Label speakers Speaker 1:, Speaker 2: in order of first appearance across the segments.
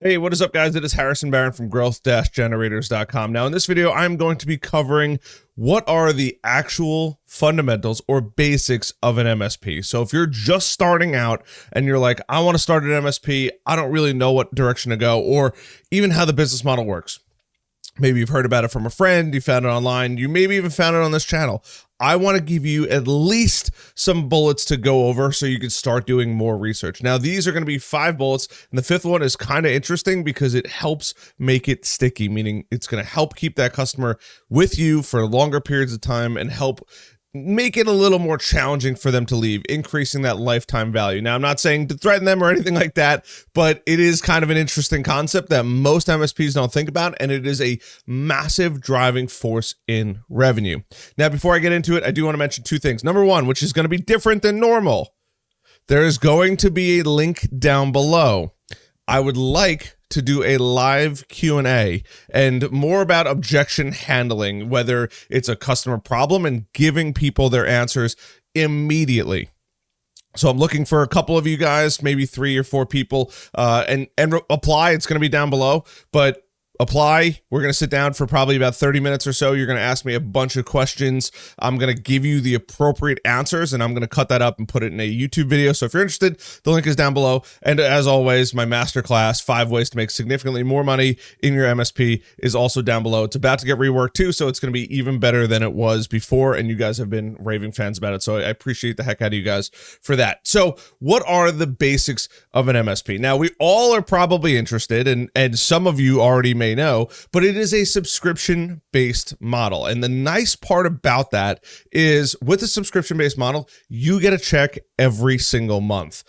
Speaker 1: Hey, what is up, guys? It is Harrison Barron from growth-generators.com. Now, in this video, I'm going to be covering what are the actual fundamentals or basics of an MSP. So if you're just starting out and you're like, I want to start an MSP, I don't really know what direction to go, or even how the business model works. Maybe you've heard about it from a friend, you found it online, you maybe even found it on this channel. I want to give you at least some bullets to go over so you can start doing more research. Now, these are going to be 5 bullets, and the 5th one is kind of interesting because it helps make it sticky, meaning it's going to help keep that customer with you for longer periods of time and help make it a little more challenging for them to leave, increasing that lifetime value. Now, I'm not saying to threaten them or anything like that, but it is kind of an interesting concept that most MSPs don't think about, and it is a massive driving force in revenue. Now, before I get into it, I do want to mention 2 things. Number 1, which is going to be different than normal. There is going to be a link down below. I would like to do a live Q&A and more about objection handling, whether it's a customer problem and giving people their answers immediately. So I'm looking for a couple of you guys, maybe 3 or 4 people, and apply. It's going to be down below, but apply. We're going to sit down for probably about 30 minutes or so. You're going to ask me a bunch of questions. I'm going to give you the appropriate answers, and I'm going to cut that up and put it in a YouTube video. So if you're interested, the link is down below. And as always, my masterclass, 5 ways to make significantly more money in your MSP, is also down below. It's about to get reworked too, so it's going to be even better than it was before, and you guys have been raving fans about it. So I appreciate the heck out of you guys for that. So what are the basics of an MSP? Now, we all are probably interested, and some of you already may know, but it is a subscription-based model. And the nice part about that is with a subscription-based model, you get a check every single month.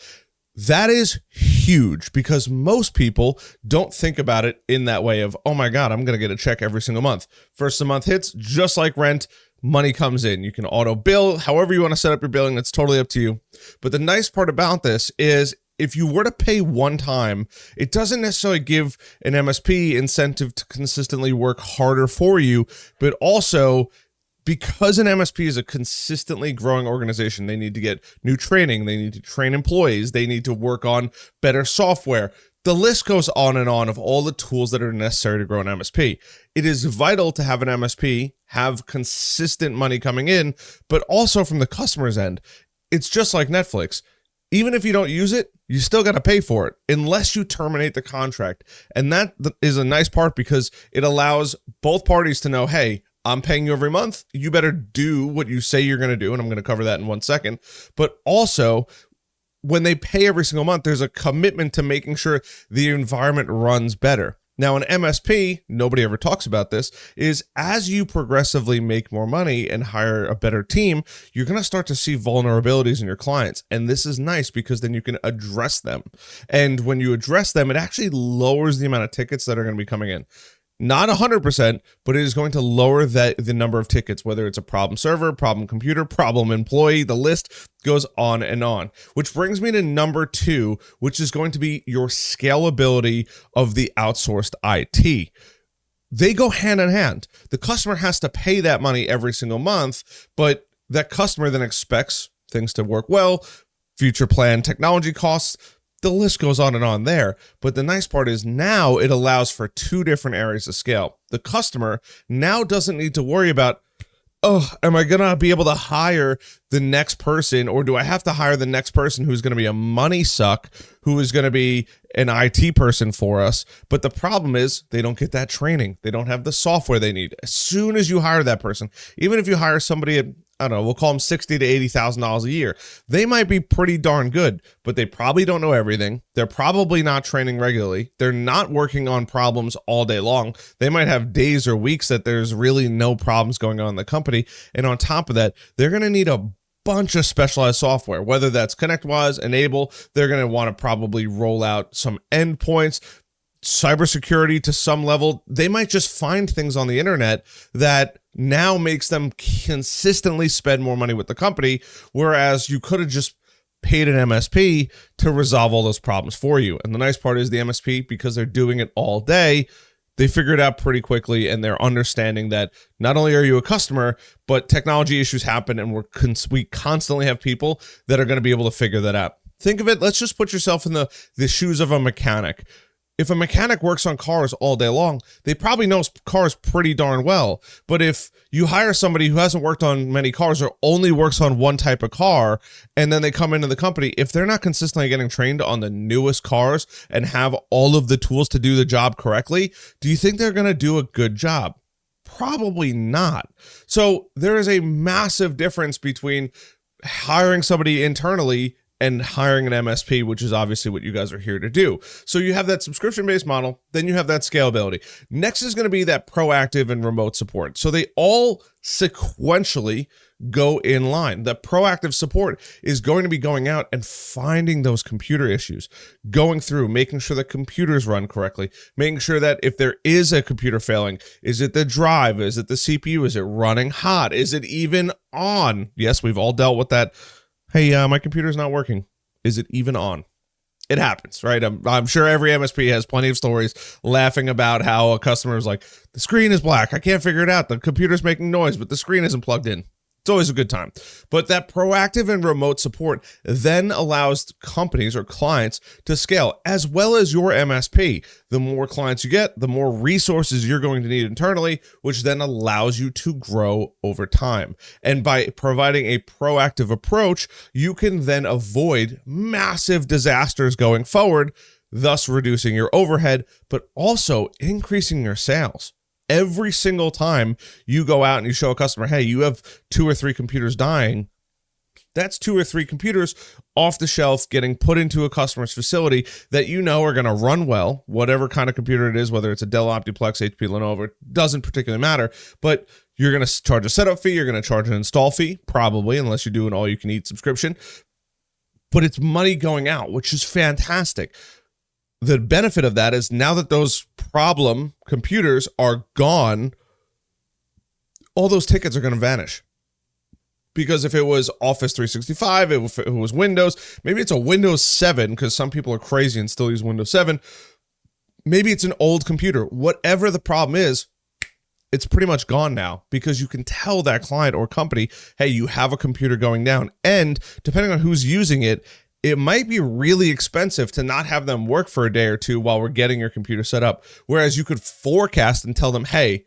Speaker 1: That is huge because most people don't think about it in that way of, oh my God, I'm going to get a check every single month. First the month hits, just like rent, money comes in. You can auto bill, however you want to set up your billing, that's totally up to you. But the nice part about this is if you were to pay one time, it doesn't necessarily give an MSP incentive to consistently work harder for you, but also because an MSP is a consistently growing organization, they need to get new training, they need to train employees, they need to work on better software. The list goes on and on of all the tools that are necessary to grow an MSP. It is vital to have an MSP have consistent money coming in, but also from the customer's end, it's just like Netflix. Even if you don't use it, you still got to pay for it unless you terminate the contract. And that is a nice part because it allows both parties to know, hey, I'm paying you every month. You better do what you say you're going to do. And I'm going to cover that in 1 second. But also, when they pay every single month, there's a commitment to making sure the environment runs better. Now, an MSP, nobody ever talks about this, is as you progressively make more money and hire a better team, you're going to start to see vulnerabilities in your clients. And this is nice because then you can address them. And when you address them, it actually lowers the amount of tickets that are going to be coming in. Not 100%, but it is going to lower the number of tickets, whether it's a problem server, problem computer, problem employee, the list goes on and on. Which brings me to number 2, which is going to be your scalability of the outsourced IT. They go hand in hand. The customer has to pay that money every single month, but that customer then expects things to work well, future plan technology costs. The list goes on and on there. But the nice part is now it allows for 2 different areas of scale. The customer now doesn't need to worry about, oh, am I going to be able to hire the next person, or do I have to hire the next person who's going to be a money suck, who is going to be an IT person for us? But the problem is they don't get that training. They don't have the software they need. As soon as you hire that person, even if you hire somebody at, I don't know, we'll call them $60,000 to $80,000 a year. They might be pretty darn good, but they probably don't know everything. They're probably not training regularly. They're not working on problems all day long. They might have days or weeks that there's really no problems going on in the company. And on top of that, they're going to need a bunch of specialized software, whether that's ConnectWise, Enable. They're going to want to probably roll out some endpoints, cybersecurity to some level. They might just find things on the internet that now makes them consistently spend more money with the company, whereas you could have just paid an MSP to resolve all those problems for you. And the nice part is the MSP, because they're doing it all day, they figure it out pretty quickly, and they're understanding that not only are you a customer, but technology issues happen, and we constantly have people that are going to be able to figure that out. Think of it, let's just put yourself in the shoes of a mechanic. If a mechanic works on cars all day long, they probably know cars pretty darn well. But if you hire somebody who hasn't worked on many cars or only works on one type of car, and then they come into the company, if they're not consistently getting trained on the newest cars and have all of the tools to do the job correctly, do you think they're going to do a good job? Probably not. So there is a massive difference between hiring somebody internally and hiring an MSP, which is obviously what you guys are here to do. So you have that subscription-based model, then you have that scalability. Next is going to be that proactive and remote support. So they all sequentially go in line. The proactive support is going to be going out and finding those computer issues, going through, making sure the computers run correctly, making sure that if there is a computer failing, is it the drive? Is it the CPU? Is it running hot? Is it even on? Yes, we've all dealt with that. Hey, my computer's not working. Is it even on? It happens, right? I'm sure every MSP has plenty of stories laughing about how a customer is like, the screen is black. I can't figure it out. The computer's making noise, but the screen isn't plugged in. It's always a good time. But that proactive and remote support then allows companies or clients to scale, as well as your MSP. The more clients you get, the more resources you're going to need internally, which then allows you to grow over time. And by providing a proactive approach, you can then avoid massive disasters going forward, thus reducing your overhead, but also increasing your sales. Every single time you go out and you show a customer, hey, you have 2 or 3 computers dying, that's 2 or 3 computers off the shelf getting put into a customer's facility that you know are going to run well, whatever kind of computer it is, whether it's a Dell Optiplex, HP, Lenovo, it doesn't particularly matter. But you're going to charge a setup fee, you're going to charge an install fee, probably, unless you do an all-you-can-eat subscription. But it's money going out, which is fantastic. The benefit of that is now that those problem computers are gone, all those tickets are going to vanish. Because if it was Office 365, if it was Windows, maybe it's a Windows 7, because some people are crazy and still use Windows 7. Maybe it's an old computer. Whatever the problem is, it's pretty much gone now, because you can tell that client or company, hey, you have a computer going down. And depending on who's using it, it might be really expensive to not have them work for a day or two while we're getting your computer set up. Whereas you could forecast and tell them, hey,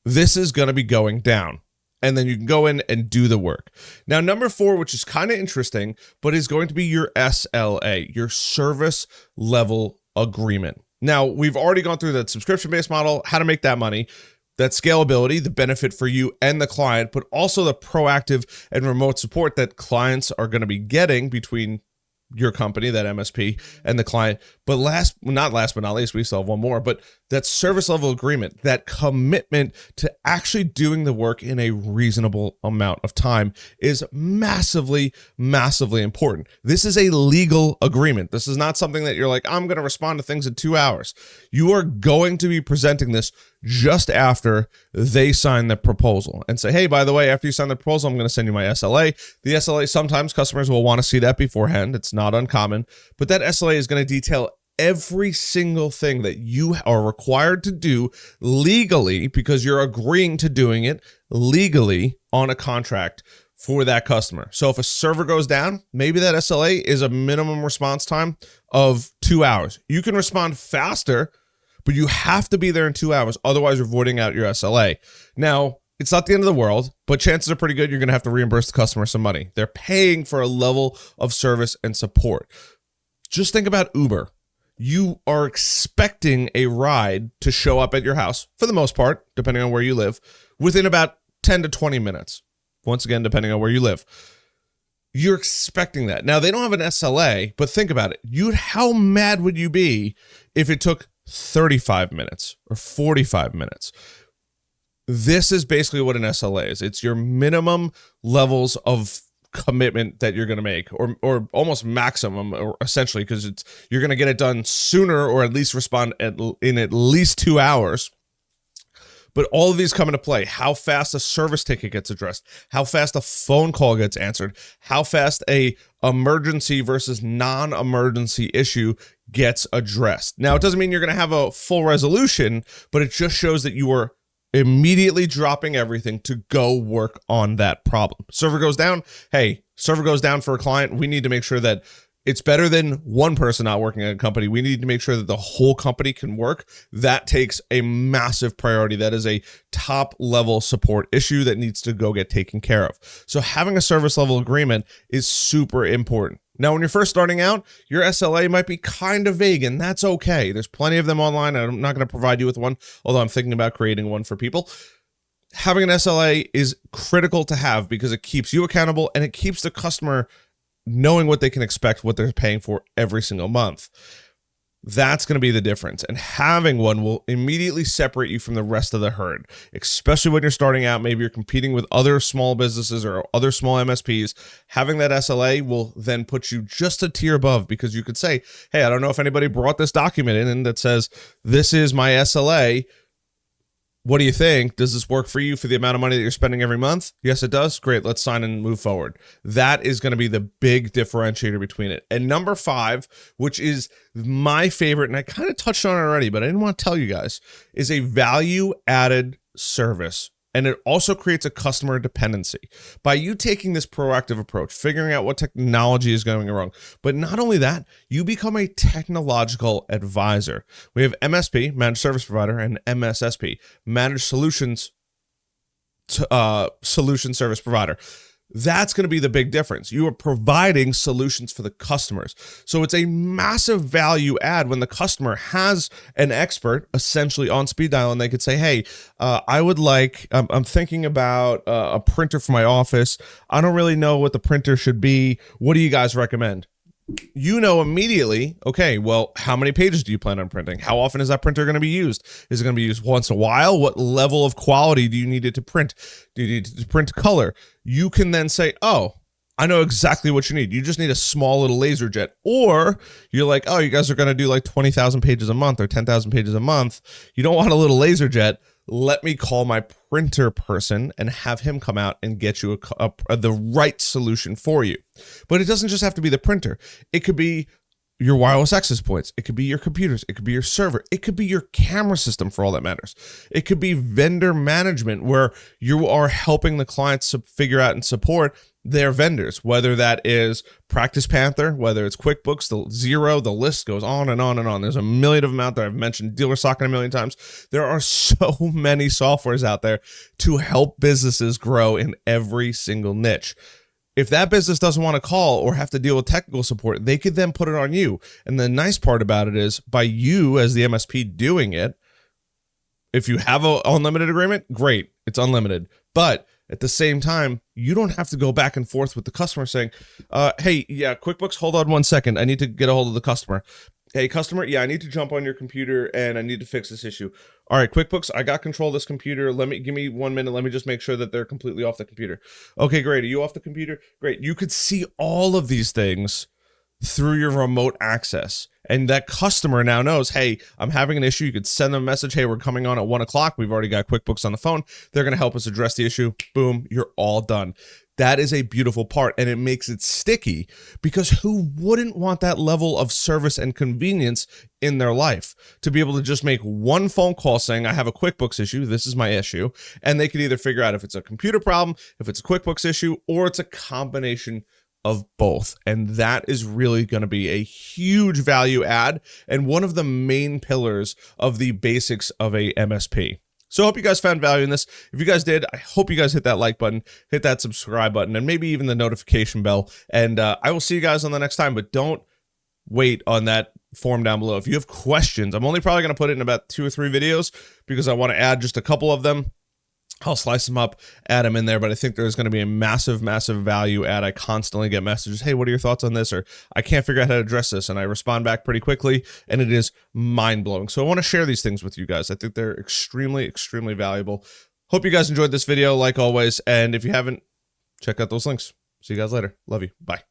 Speaker 1: this is going to be going down. And then you can go in and do the work. Now, number 4, which is kind of interesting, but is going to be your SLA, your service level agreement. Now, we've already gone through that subscription-based model, how to make that money, that scalability, the benefit for you and the client, but also the proactive and remote support that clients are going to be getting between your company, that MSP, and the client. But not last but not least, we still have one more, but that service level agreement, that commitment to actually doing the work in a reasonable amount of time is massively, massively important. This is a legal agreement. This is not something that you're like, I'm going to respond to things in 2 hours. You are going to be presenting this just after they sign the proposal and say, hey, by the way, after you sign the proposal, I'm going to send you my SLA. The SLA, sometimes customers will want to see that beforehand. It's not uncommon, but that SLA is going to detail every single thing that you are required to do legally, because you're agreeing to doing it legally on a contract for that customer. So if a server goes down, maybe that SLA is a minimum response time of 2 hours. You can respond faster, but you have to be there in 2 hours. Otherwise, you're voiding out your SLA. Now, it's not the end of the world, but chances are pretty good you're going to have to reimburse the customer some money. They're paying for a level of service and support. Just think about Uber. You are expecting a ride to show up at your house, for the most part, depending on where you live, within about 10 to 20 minutes. Once again, depending on where you live. You're expecting that. Now, they don't have an SLA, but think about it. How mad would you be if it took 35 minutes or 45 minutes? This is basically what an SLA is. It's your minimum levels of commitment that you're going to make, or almost maximum, or essentially, because you're going to get it done sooner, or at least respond in at least 2 hours. But all of these come into play. How fast a service ticket gets addressed, how fast a phone call gets answered, how fast a emergency versus non-emergency issue gets addressed. Now, it doesn't mean you're going to have a full resolution, but it just shows that you are immediately dropping everything to go work on that problem. Server goes down. Hey, server goes down for a client. We need to make sure that It's better than one person not working at a company. We need to make sure that the whole company can work. That takes a massive priority. That is a top level support issue that needs to go get taken care of. So having a service level agreement is super important. Now, when you're first starting out, your SLA might be kind of vague, and that's okay. There's plenty of them online. I'm not going to provide you with one, although I'm thinking about creating one for people. Having an SLA is critical to have because it keeps you accountable and it keeps the customer knowing what they can expect, what they're paying for every single month. That's going to be the difference. And having one will immediately separate you from the rest of the herd, especially when you're starting out. Maybe you're competing with other small businesses or other small MSPs. Having that SLA will then put you just a tier above, because you could say, hey, I don't know if anybody brought this document in that says, this is my SLA. What do you think? Does this work for you for the amount of money that you're spending every month? Yes, it does. Great. Let's sign and move forward. That is going to be the big differentiator between it. And number 5, which is my favorite, and I kind of touched on it already, but I didn't want to tell you guys, is a value added service. And it also creates a customer dependency by you taking this proactive approach, figuring out what technology is going wrong. But not only that, you become a technological advisor. We have MSP, managed service provider, and MSSP, managed solution service provider. That's going to be the big difference. You are providing solutions for the customers. So it's a massive value add when the customer has an expert essentially on speed dial, and they could say, hey, I'm thinking about a printer for my office. I don't really know what the printer should be. What do you guys recommend? You know immediately, okay, well, how many pages do you plan on printing? How often is that printer going to be used? Is it going to be used once in a while? What level of quality do you need it to print? Do you need to print color? You can then say, oh, I know exactly what you need. You just need a small little laser jet. Or you're like, oh, you guys are going to do like 20,000 pages a month or 10,000 pages a month. You don't want a little laser jet. Let me call my printer person and have him come out and get you the right solution for you. But it doesn't just have to be the printer. It could be your wireless access points. It could be your computers. It could be your server. It could be your camera system, for all that matters. It could be vendor management, where you are helping the clients to figure out and support their vendors, whether that is Practice Panther, whether it's QuickBooks, the Xero, the list goes on and on and on. There's a million of them out there. I've mentioned Dealer Socket a million times. There are so many softwares out there to help businesses grow in every single niche. If that business doesn't want to call or have to deal with technical support, they could then put it on you. And the nice part about it is, by you as the MSP doing it, if you have an unlimited agreement, great, it's unlimited. But at the same time, you don't have to go back and forth with the customer saying, hey, yeah, QuickBooks, hold on 1 second. I need to get a hold of the customer. Hey, customer, yeah, I need to jump on your computer and I need to fix this issue. All right, QuickBooks, I got control of this computer. Give me 1 minute. Let me just make sure that they're completely off the computer. Okay, great. Are you off the computer? Great. You could see all of these things through your remote access. And that customer now knows, hey, I'm having an issue. You could send them a message. Hey, we're coming on at 1 o'clock. We've already got QuickBooks on the phone. They're going to help us address the issue. Boom, you're all done. That is a beautiful part, and it makes it sticky, because who wouldn't want that level of service and convenience in their life, to be able to just make one phone call saying, I have a QuickBooks issue, this is my issue, and they could either figure out if it's a computer problem, if it's a QuickBooks issue, or it's a combination of both. And that is really going to be a huge value add and one of the main pillars of the basics of a MSP. So I hope you guys found value in this. If you guys did, I hope you guys hit that like button, hit that subscribe button, and maybe even the notification bell. And I will see you guys on the next time, but don't wait on that form down below. If you have questions, I'm only probably going to put it in about 2 or 3 videos because I want to add just a couple of them. I'll slice them up, add them in there, but I think there's going to be a massive, massive value add. I constantly get messages, hey, what are your thoughts on this? Or I can't figure out how to address this. And I respond back pretty quickly, and it is mind-blowing. So I want to share these things with you guys. I think they're extremely, extremely valuable. Hope you guys enjoyed this video, like always. And if you haven't, check out those links. See you guys later. Love you. Bye.